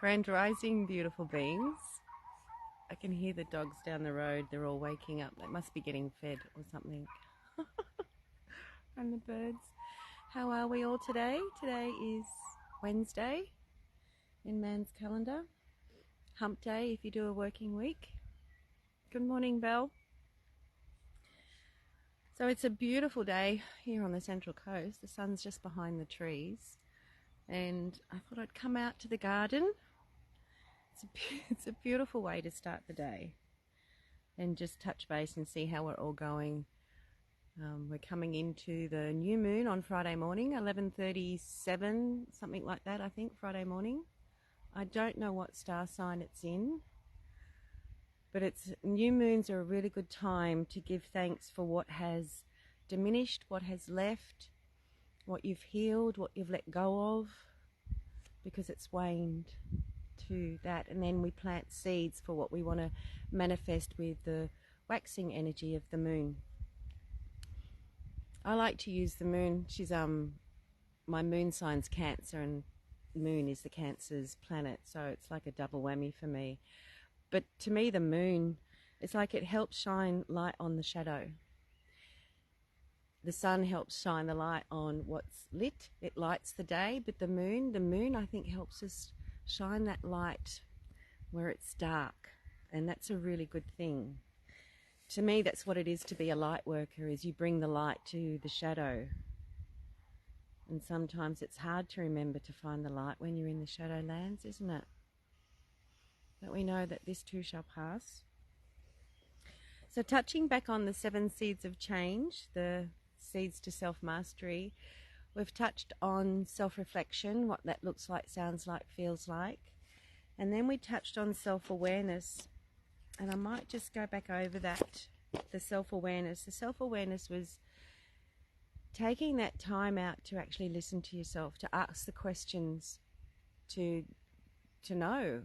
Grand rising, beautiful beings. I can hear the dogs down the road. They're all waking up. They must be getting fed or something. And the birds. How are we all today? Today is Wednesday in man's calendar. Hump day if you do a working week. Good morning, Belle. So it's a beautiful day here on the Central Coast. The sun's just behind the trees. And I thought I'd come out to the garden. It's a beautiful way to start the day. And just touch base and see how we're all going. We're coming into the new moon on Friday morning, 11:37, something like that, I think, Friday morning. I don't know what star sign it's in. But new moons are a really good time to give thanks for what has diminished, what has left, what you've healed, what you've let go of, because it's waned to that. And then we plant seeds for what we want to manifest with the waxing energy of the moon. I like to use the moon. She's my moon sign's Cancer, and moon is the Cancer's planet, so it's like a double whammy for me. But to me, the moon, it's like it helps shine light on the shadow. The sun helps shine the light on what's lit. It lights the day, but the moon, I think, helps us shine that light where it's dark. And that's a really good thing. To me, that's what it is to be a light worker, is you bring the light to the shadow. And sometimes it's hard to remember to find the light when you're in the shadowlands, isn't it? But we know that this too shall pass. So touching back on the 7 seeds of change, the seeds to self-mastery, we've touched on self-reflection, what that looks like, sounds like, feels like. And then we touched on self-awareness. And I might just go back over that, the self-awareness. The self-awareness was taking that time out to actually listen to yourself, to ask the questions, to know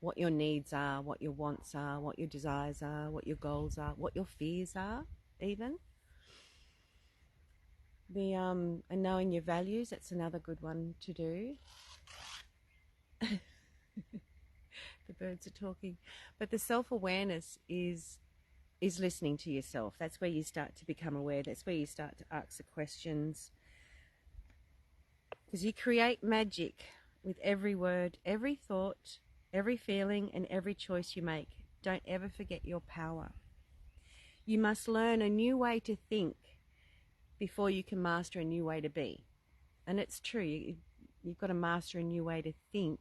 what your needs are, what your wants are, what your desires are, what your goals are, what your fears are, even. And knowing your values, that's another good one to do. The birds are talking. But the self-awareness is listening to yourself. That's where you start to become aware. That's where you start to ask the questions. Because you create magic with every word, every thought, every feeling, and every choice you make. Don't ever forget your power. You must learn a new way to think before you can master a new way to be. And it's true. You've got to master a new way to think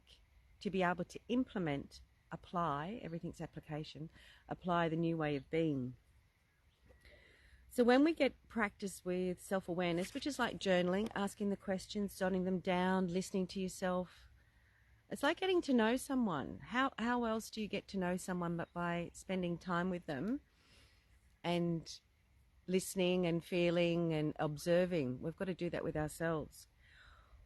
to be able to implement, apply, everything's application, apply the new way of being. So when we get practice with self-awareness, which is like journaling, asking the questions, jotting them down, listening to yourself, it's like getting to know someone. How else do you get to know someone but by spending time with them and listening and feeling and observing? We've got to do that with ourselves.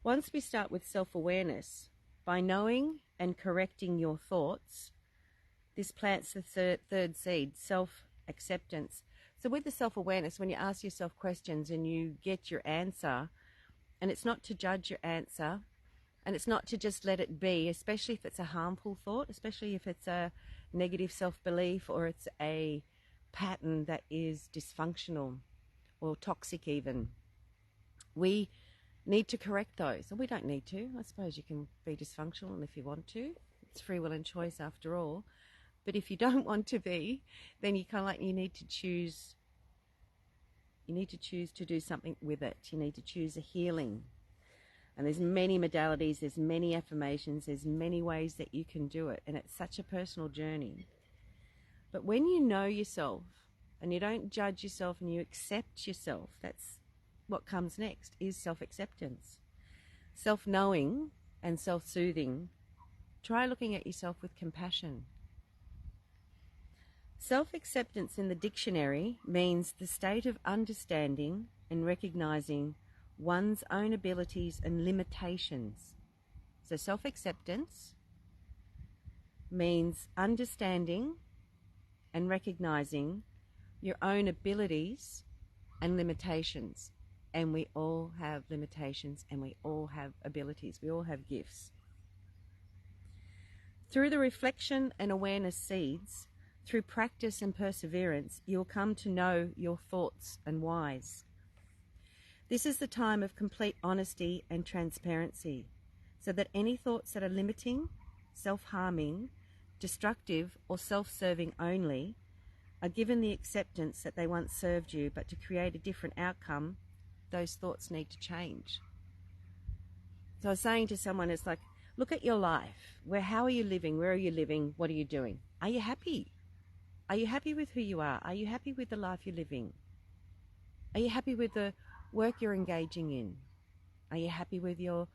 Once we start with self-awareness, by knowing and correcting your thoughts, this plants the third seed, self-acceptance. So with the self-awareness, when you ask yourself questions and you get your answer, and it's not to judge your answer, and it's not to just let it be, especially if it's a harmful thought, especially if it's a negative self-belief or it's a pattern that is dysfunctional or toxic even. We need to correct those. And we don't need to. I suppose you can be dysfunctional if you want to. It's free will and choice after all. But if you don't want to be, then you need to choose. You need to choose to do something with it. You need to choose a healing. And there's many modalities, there's many affirmations, there's many ways that you can do it. And it's such a personal journey. But when you know yourself and you don't judge yourself and you accept yourself, that's what comes next, is self-acceptance. Self-knowing and self-soothing. Try looking at yourself with compassion. Self-acceptance in the dictionary means the state of understanding and recognizing one's own abilities and limitations. So self-acceptance means understanding and recognizing your own abilities and limitations. And we all have limitations and we all have abilities. We all have gifts. Through the reflection and awareness seeds, through practice and perseverance, you'll come to know your thoughts and whys. This is the time of complete honesty and transparency, so that any thoughts that are limiting, self-harming, destructive, or self-serving only are given the acceptance that they once served you, but to create a different outcome, those thoughts need to change. So I was saying to someone, it's like, look at your life. How are you living? Where are you living? What are you doing? Are you happy? Are you happy with who you are? Are you happy with the life you're living? Are you happy with the work you're engaging in? Are you happy with your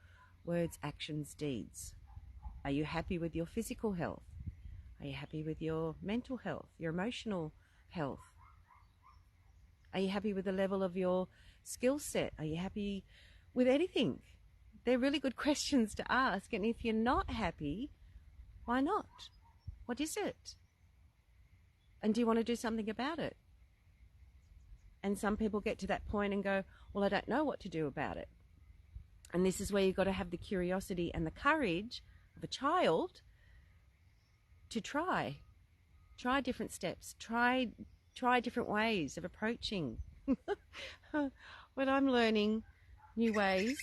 words, actions, deeds? Are you happy with your physical health? Are you happy with your mental health, your emotional health? Are you happy with the level of your skill set? Are you happy with anything? They're really good questions to ask. And if you're not happy, why not? What is it? And do you want to do something about it? And some people get to that point and go, well, I don't know what to do about it. And this is where you've got to have the curiosity and the courage of a child to try different steps, try different ways of approaching. When I'm learning new ways,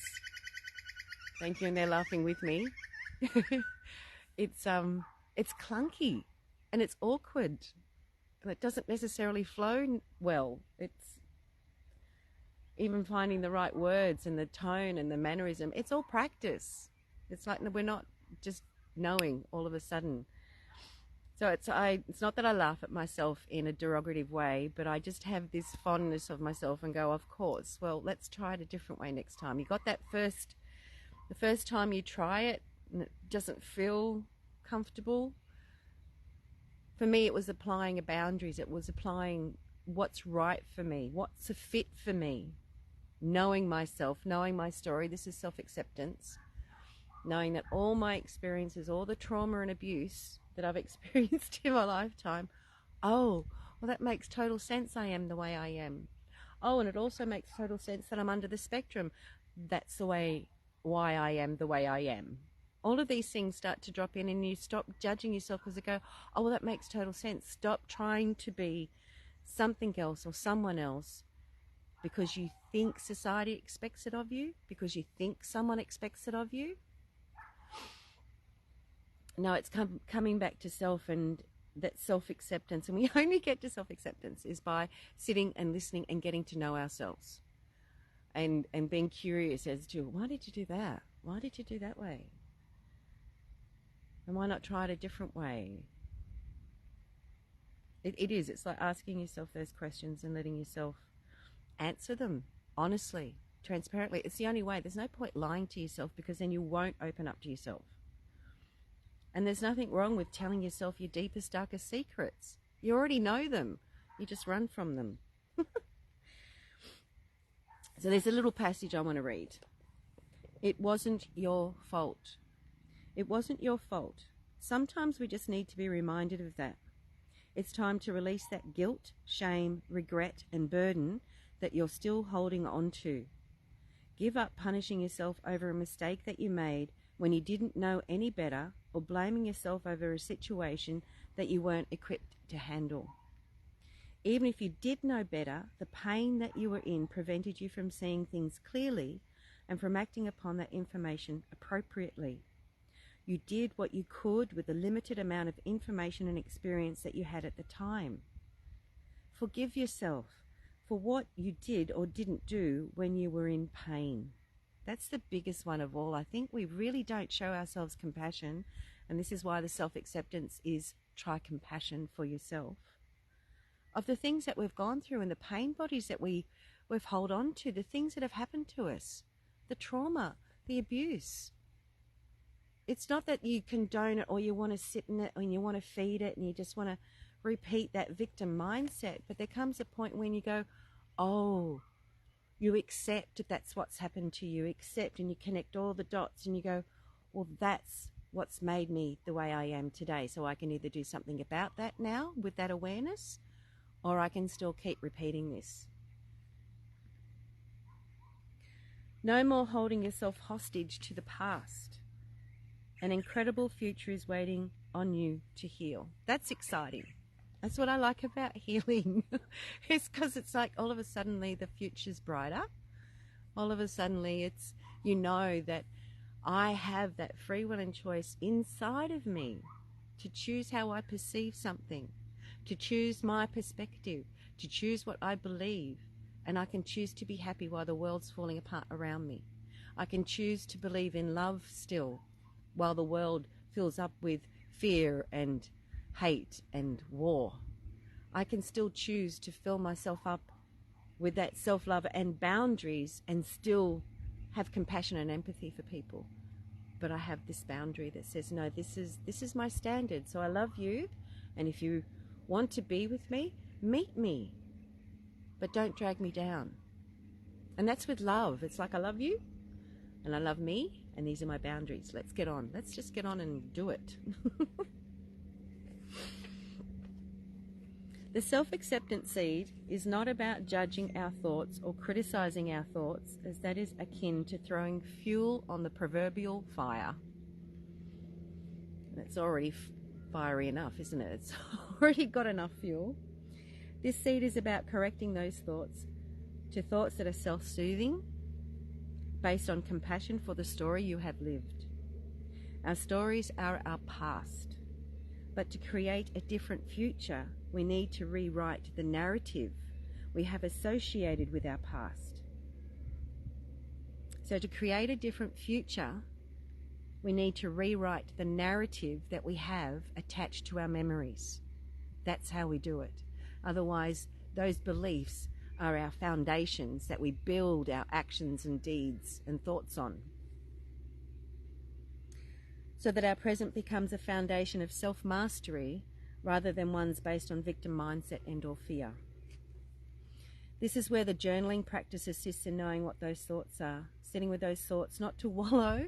thank you, and they're laughing with me. It's clunky and it's awkward and it doesn't necessarily flow well. It's even finding the right words and the tone and the mannerism. It's all practice. It's like we're not just knowing all of a sudden. So it's not that I laugh at myself in a derogative way, but I just have this fondness of myself and go, of course, well, let's try it a different way next time. You got that the first time you try it and it doesn't feel comfortable. For me, it was applying boundaries. It was applying what's right for me, what's a fit for me, knowing myself, knowing my story. This is self-acceptance. Knowing that all my experiences, all the trauma and abuse that I've experienced in my lifetime, oh, well, that makes total sense. I am the way I am. Oh, and it also makes total sense that I'm under the spectrum. That's why I am the way I am. All of these things start to drop in and you stop judging yourself because they go, oh, well, that makes total sense. Stop trying to be something else or someone else because you think society expects it of you, because you think someone expects it of you. No, it's coming back to self and that self-acceptance. And we only get to self-acceptance is by sitting and listening and getting to know ourselves and being curious as to, why did you do that? Why did you do that way? And why not try it a different way? It's like asking yourself those questions and letting yourself answer them honestly, transparently. It's the only way. There's no point lying to yourself because then you won't open up to yourself. And there's nothing wrong with telling yourself your deepest, darkest secrets. You already know them. You just run from them. So there's a little passage I want to read. It wasn't your fault. It wasn't your fault. Sometimes we just need to be reminded of that. It's time to release that guilt, shame, regret, and burden that you're still holding on to. Give up punishing yourself over a mistake that you made when you didn't know any better, or blaming yourself over a situation that you weren't equipped to handle. Even if you did know better, the pain that you were in prevented you from seeing things clearly and from acting upon that information appropriately. You did what you could with the limited amount of information and experience that you had at the time. Forgive yourself for what you did or didn't do when you were in pain. That's the biggest one of all. I think we really don't show ourselves compassion, and this is why the self-acceptance is try compassion for yourself. Of the things that we've gone through and the pain bodies that we've held on to, the things that have happened to us, the trauma, the abuse. It's not that you condone it or you want to sit in it and you want to feed it and you just want to repeat that victim mindset, but there comes a point when you go, oh, you accept that that's what's happened to you, accept, and you connect all the dots and you go, well, that's what's made me the way I am today. So I can either do something about that now with that awareness, or I can still keep repeating this. No more holding yourself hostage to the past. An incredible future is waiting on you to heal. That's exciting. That's what I like about healing. It's because it's like all of a sudden the future's brighter. All of a sudden it's, you know, that I have that free will and choice inside of me to choose how I perceive something, to choose my perspective, to choose what I believe. And I can choose to be happy while the world's falling apart around me. I can choose to believe in love still while the world fills up with fear and hate and war. I can still choose to fill myself up with that self-love and boundaries and still have compassion and empathy for people. But I have this boundary that says, no, this is my standard. So I love you, and if you want to be with me, meet me. But don't drag me down. And that's with love. It's like I love you, and I love me, and these are my boundaries. Let's get on. Let's just get on and do it. The self-acceptance seed is not about judging our thoughts or criticizing our thoughts, as that is akin to throwing fuel on the proverbial fire. That's already fiery enough, isn't it? It's already got enough fuel. This seed is about correcting those thoughts to thoughts that are self-soothing, based on compassion for the story you have lived. Our stories are our past, but to create a different future, we need to rewrite the narrative we have associated with our past. So to create a different future, we need to rewrite the narrative that we have attached to our memories. That's how we do it. Otherwise, those beliefs are our foundations that we build our actions and deeds and thoughts on, so that our present becomes a foundation of self-mastery rather than ones based on victim mindset and or fear. This is where the journaling practice assists in knowing what those thoughts are, sitting with those thoughts, not to wallow,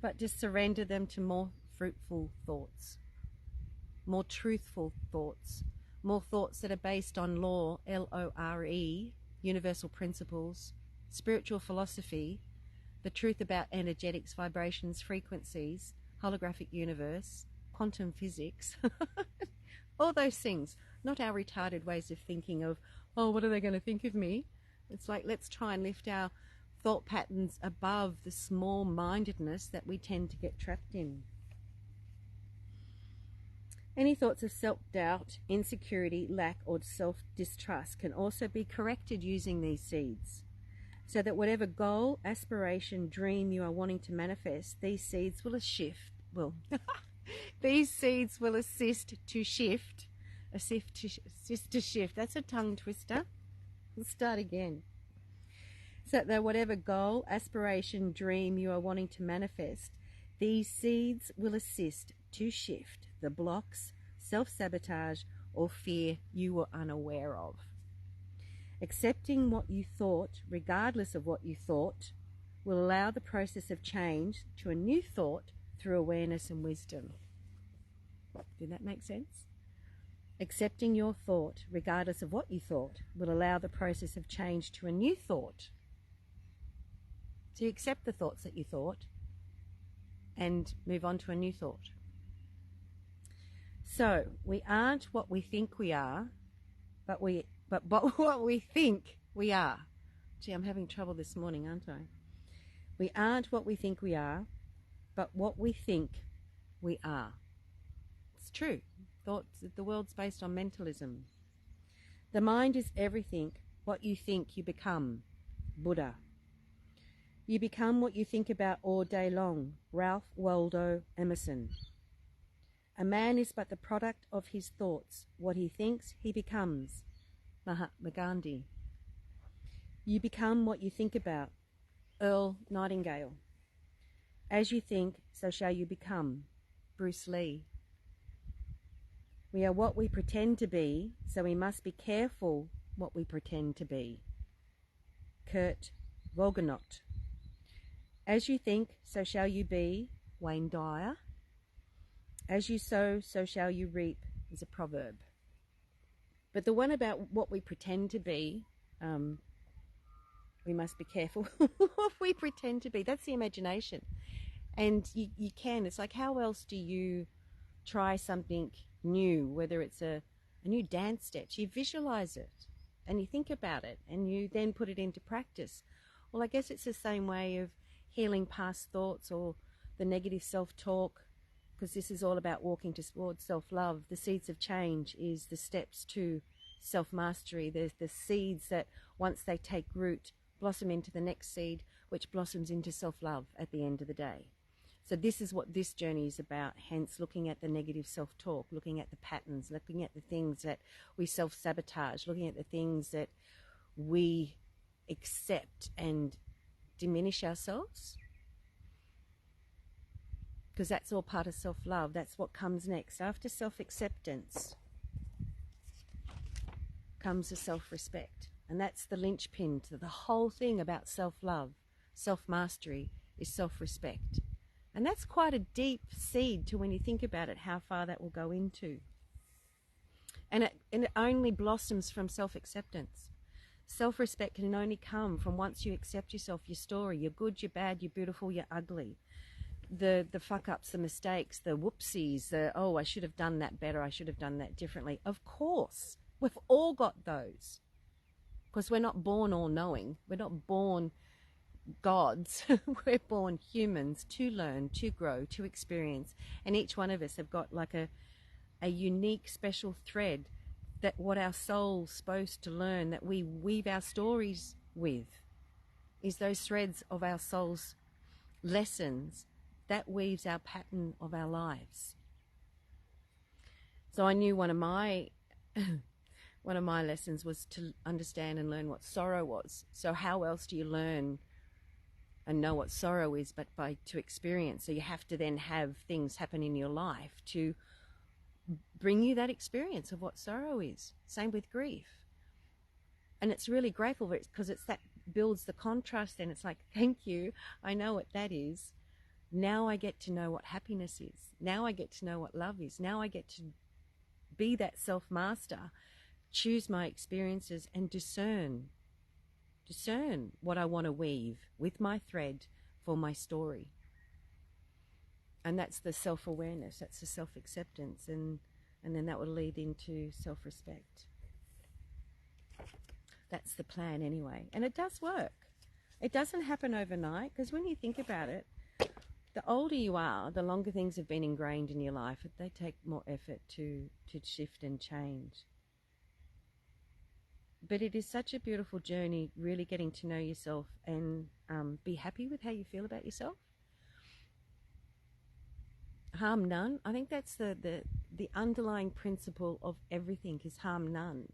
but to surrender them to more fruitful thoughts, more truthful thoughts, more thoughts that are based on law, L-O-R-E, universal principles, spiritual philosophy, the truth about energetics, vibrations, frequencies, holographic universe, quantum physics, all those things, not our retarded ways of thinking of, oh, what are they going to think of me? It's like, let's try and lift our thought patterns above the small-mindedness that we tend to get trapped in. Any thoughts of self-doubt, insecurity, lack, or self-distrust can also be corrected using these seeds, so that whatever goal, aspiration, dream you are wanting to manifest, these seeds will assist to shift. That's a tongue twister. Let's start again. So that whatever goal, aspiration, dream you are wanting to manifest, these seeds will assist to shift the blocks, self-sabotage, or fear you were unaware of. Accepting what you thought, regardless of what you thought, will allow the process of change to a new thought through awareness and wisdom. Did that make sense? Accepting your thought, regardless of what you thought, will allow the process of change to a new thought. So you accept the thoughts that you thought and move on to a new thought. So we aren't what we think we are, but what we think we are. Gee, I'm having trouble this morning, aren't I? We aren't what we think we are, but what we think we are. It's true. The world's based on mentalism. The mind is everything. What you think, you become. Buddha. You become what you think about all day long. Ralph Waldo Emerson. A man is but the product of his thoughts. What he thinks, he becomes. Mahatma Gandhi. You become what you think about. Earl Nightingale. As you think, so shall you become. Bruce Lee. We are what we pretend to be, so we must be careful what we pretend to be. Kurt Vonnegut. As you think, so shall you be. Wayne Dyer. As you sow, so shall you reap is a proverb. But the one about what we pretend to be, we must be careful what we pretend to be. That's the imagination. And you can. It's like, how else do you try something new, whether it's a new dance steps? You visualize it and you think about it and you then put it into practice. Well, I guess it's the same way of healing past thoughts or the negative self-talk, because this is all about walking towards self-love. The seeds of change is the steps to self-mastery. There's the seeds that, once they take root, blossom into the next seed, which blossoms into self-love at the end of the day. So this is what this journey is about, hence looking at the negative self-talk, looking at the patterns, looking at the things that we self-sabotage, looking at the things that we accept and diminish ourselves. Because that's all part of self-love. That's what comes next. After self-acceptance comes the self-respect. And that's the linchpin to the whole thing about self-love. Self-mastery is self-respect. And that's quite a deep seed to, when you think about it, how far that will go into. And it only blossoms from self-acceptance. Self-respect can only come from once you accept yourself, your story. You're good, you're bad, you're beautiful, you're ugly. The fuck-ups, the mistakes, the whoopsies, the, oh, I should have done that better, I should have done that differently. Of course, we've all got those. Because we're not born all-knowing. We're not born gods. We're born humans to learn, to grow, to experience. And each one of us have got like a unique special thread that what our soul's supposed to learn, that we weave our stories with, is those threads of our soul's lessons that weaves our pattern of our lives. So I knew one of my lessons was to understand and learn what sorrow was. So how else do you learn and know what sorrow is but to experience? So you have to then have things happen in your life to bring you that experience of what sorrow is. Same with grief. And it's really grateful because it's that builds the contrast. Then it's like, thank you, I know what that is. Now I get to know what happiness is. Now I get to know what love is. Now I get to be that self-master, choose my experiences and discern what I want to weave with my thread for my story. And that's the self-awareness, that's the self-acceptance, and then that will lead into self-respect. That's the plan anyway. And it does work. It doesn't happen overnight, because when you think about it, the older you are, the longer things have been ingrained in your life. They take more effort to shift and change. But it is such a beautiful journey, really getting to know yourself and be happy with how you feel about yourself. Harm none. I think that's the underlying principle of everything is harm none.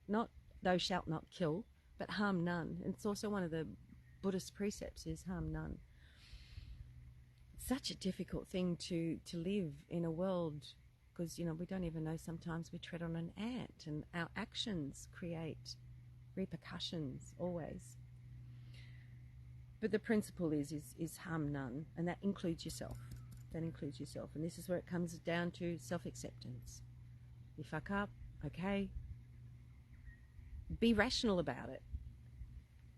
Not thou shalt not kill, but harm none. And it's also one of the Buddhist precepts is harm none. Such a difficult thing to live in a world, because we don't even know, sometimes we tread on an ant and our actions create repercussions always. But the principle is harm none, and that includes yourself. And this is where it comes down to self-acceptance. You fuck up, okay, be rational about it.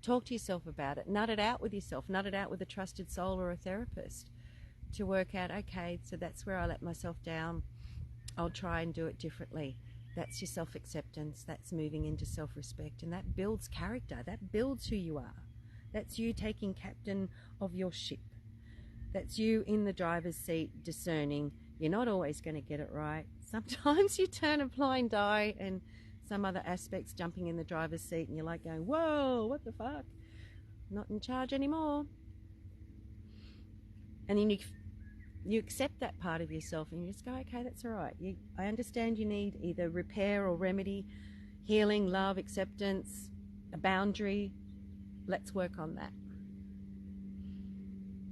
Talk to yourself about it. Nut it out with yourself. Nut it out with a trusted soul or a therapist to work out, okay, so that's where I let myself down. I'll try and do it differently. That's your self-acceptance. That's moving into self-respect. And that builds character. That builds who you are. That's you taking captain of your ship. That's you in the driver's seat discerning. You're not always going to get it right. Sometimes you turn a blind eye and some other aspects jumping in the driver's seat and you're like going, whoa, what the fuck? Not in charge anymore. And then you accept that part of yourself and you just go, okay, that's all right. I understand you need either repair or remedy, healing, love, acceptance, a boundary. Let's work on that.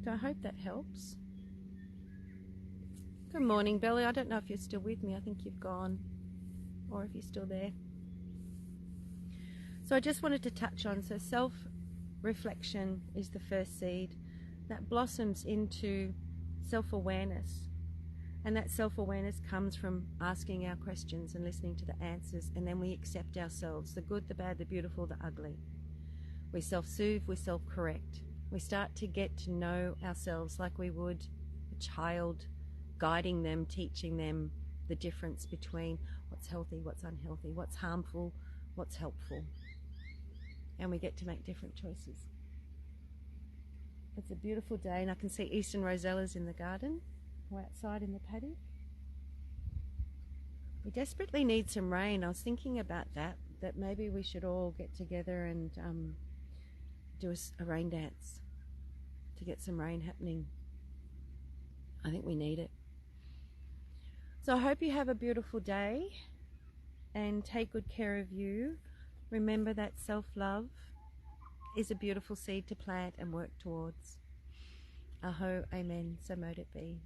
So I hope that helps. Good morning, Belly. I don't know if you're still with me. I think you've gone, or if you're still there. So I just wanted to touch on, so self-reflection is the first seed that blossoms into self-awareness. And that self-awareness comes from asking our questions and listening to the answers, and then we accept ourselves, the good, the bad, the beautiful, the ugly. We self-soothe, we self-correct. We start to get to know ourselves like we would child, guiding them, teaching them the difference between what's healthy, what's unhealthy, what's harmful, what's helpful. And we get to make different choices. It's a beautiful day, and I can see eastern rosellas in the garden or outside in the paddock. We desperately need some rain. I was thinking about that maybe we should all get together and do a rain dance to get some rain happening. I think we need it. So I hope you have a beautiful day and take good care of you. Remember that self-love is a beautiful seed to plant and work towards. Aho, amen, so mote it be.